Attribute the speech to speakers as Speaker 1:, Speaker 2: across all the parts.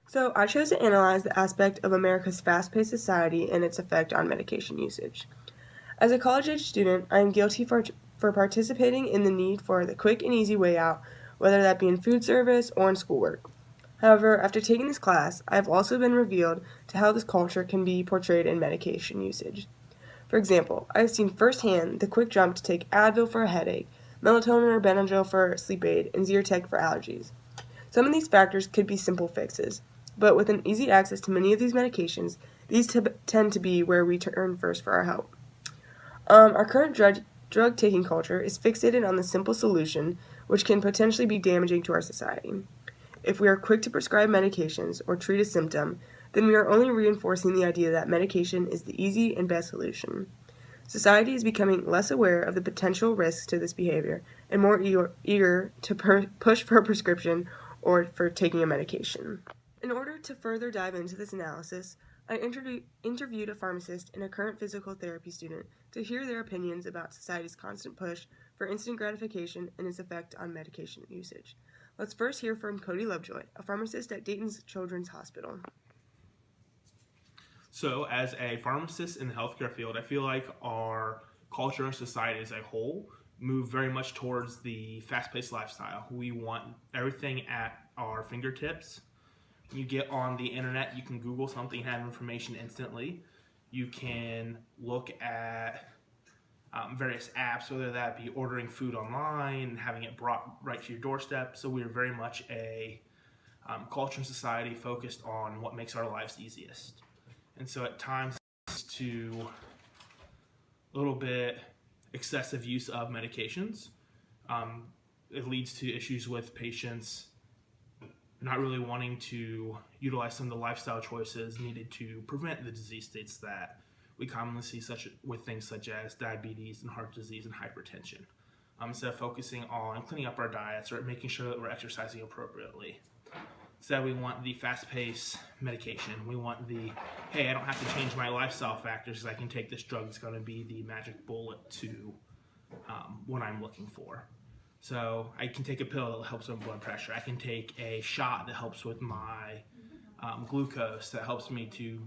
Speaker 1: So I chose to analyze the aspect of America's fast-paced society and its effect on medication usage. As a college-age student, I am guilty for participating in the need for the quick and easy way out, whether that be in food service or in schoolwork. However, after taking this class, I have also been revealed to how this culture can be portrayed in medication usage. For example, I have seen firsthand the quick jump to take Advil for a headache, melatonin or Benadryl for sleep aid, and Zyrtec for allergies. Some of these factors could be simple fixes, but with an easy access to many of these medications, these tend to be where we turn first for our help. Our current drug taking culture is fixated on the simple solution, which can potentially be damaging to our society. If we are quick to prescribe medications or treat a symptom, then we are only reinforcing the idea that medication is the easy and best solution. Society is becoming less aware of the potential risks to this behavior and more eager to push for a prescription or for taking a medication. In order to further dive into this analysis, I interviewed a pharmacist and a current physical therapy student to hear their opinions about society's constant push for instant gratification and its effect on medication usage. Let's first hear from Cody Lovejoy, a pharmacist at Dayton's Children's Hospital.
Speaker 2: So as a pharmacist in the healthcare field, I feel like our culture and society as a whole move very much towards the fast-paced lifestyle. We want everything at our fingertips. You get on the internet, you can Google something and have information instantly. You can look at various apps, whether that be ordering food online, having it brought right to your doorstep. So we are very much a culture and society focused on what makes our lives easiest. And so at times to a little bit excessive use of medications. It leads to issues with patients not really wanting to utilize some of the lifestyle choices needed to prevent the disease states that we commonly see with things such as diabetes and heart disease and hypertension. Instead of focusing on cleaning up our diets or making sure that we're exercising appropriately. Instead, we want the fast-paced medication. We want the, hey, I don't have to change my lifestyle factors because I can take this drug that's going to be the magic bullet to what I'm looking for. So I can take a pill that helps with blood pressure. I can take a shot that helps with my glucose, that helps me to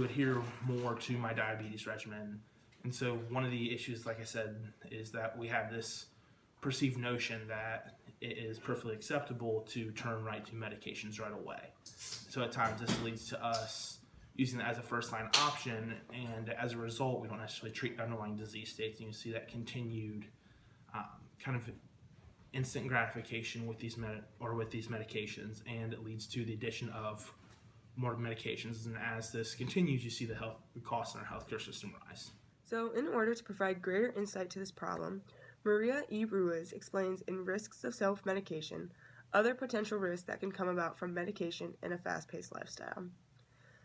Speaker 2: adhere more to my diabetes regimen. And so one of the issues, like I said, is that we have this perceived notion that it is perfectly acceptable to turn right to medications right away. So at times this leads to us using it as a first-line option, and as a result, we don't necessarily treat the underlying disease states, and you see that continued kind of instant gratification with these medications, and it leads to the addition of more medications. And as this continues, you see the costs in our healthcare system rise.
Speaker 1: So, in order to provide greater insight to this problem, Maria E. Ruiz explains in Risks of Self-Medication other potential risks that can come about from medication in a fast-paced lifestyle.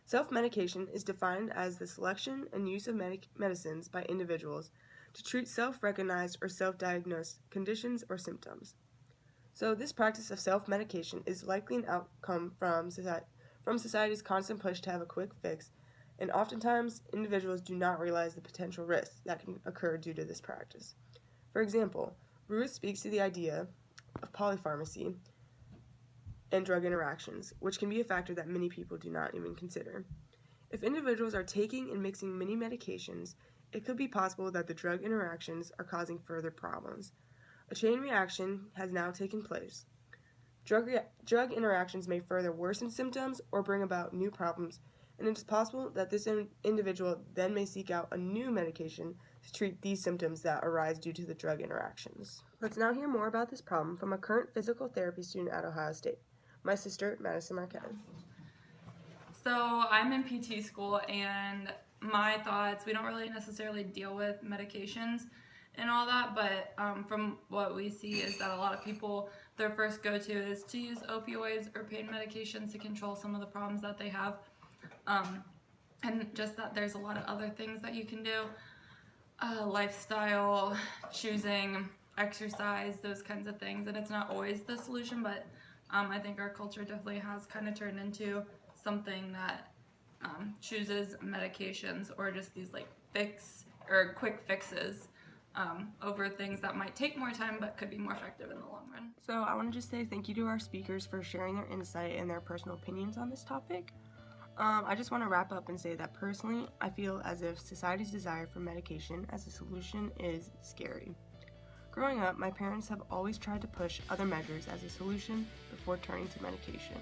Speaker 1: Self-medication is defined as the selection and use of medicines by individuals to treat self-recognized or self-diagnosed conditions or symptoms. So this practice of self-medication is likely an outcome from society's constant push to have a quick fix, and oftentimes individuals do not realize the potential risks that can occur due to this practice. For example, Ruiz speaks to the idea of polypharmacy and drug interactions, which can be a factor that many people do not even consider. If individuals are taking and mixing many medications, it could be possible that the drug interactions are causing further problems. A chain reaction has now taken place. Drug interactions may further worsen symptoms or bring about new problems, and it is possible that this individual then may seek out a new medication to treat these symptoms that arise due to the drug interactions. Let's now hear more about this problem from a current physical therapy student at Ohio State, my sister, Madison Marquez.
Speaker 3: So I'm in PT school, and my thoughts, we don't really necessarily deal with medications and all that, but from what we see is that a lot of people, their first go-to is to use opioids or pain medications to control some of the problems that they have. And just that there's a lot of other things that you can do, lifestyle, choosing, exercise, those kinds of things, and it's not always the solution, but I think our culture definitely has kind of turned into something that chooses medications or just these like quick fixes over things that might take more time but could be more effective in the long run.
Speaker 1: So I want to just say thank you to our speakers for sharing their insight and their personal opinions on this topic. I just want to wrap up and say that personally, I feel as if society's desire for medication as a solution is scary. Growing up, my parents have always tried to push other measures as a solution before turning to medication.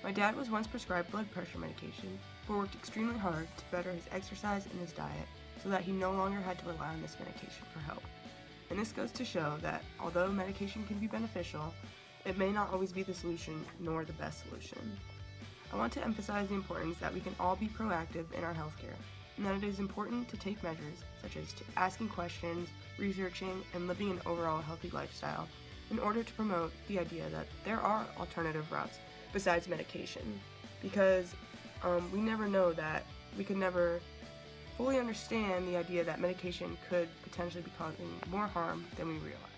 Speaker 1: My dad was once prescribed blood pressure medication, but worked extremely hard to better his exercise and his diet so that he no longer had to rely on this medication for help. And this goes to show that although medication can be beneficial, it may not always be the solution nor the best solution. I want to emphasize the importance that we can all be proactive in our healthcare, and that it is important to take measures such as asking questions, researching, and living an overall healthy lifestyle in order to promote the idea that there are alternative routes besides medication, because we never know that we could never fully understand the idea that medication could potentially be causing more harm than we realize.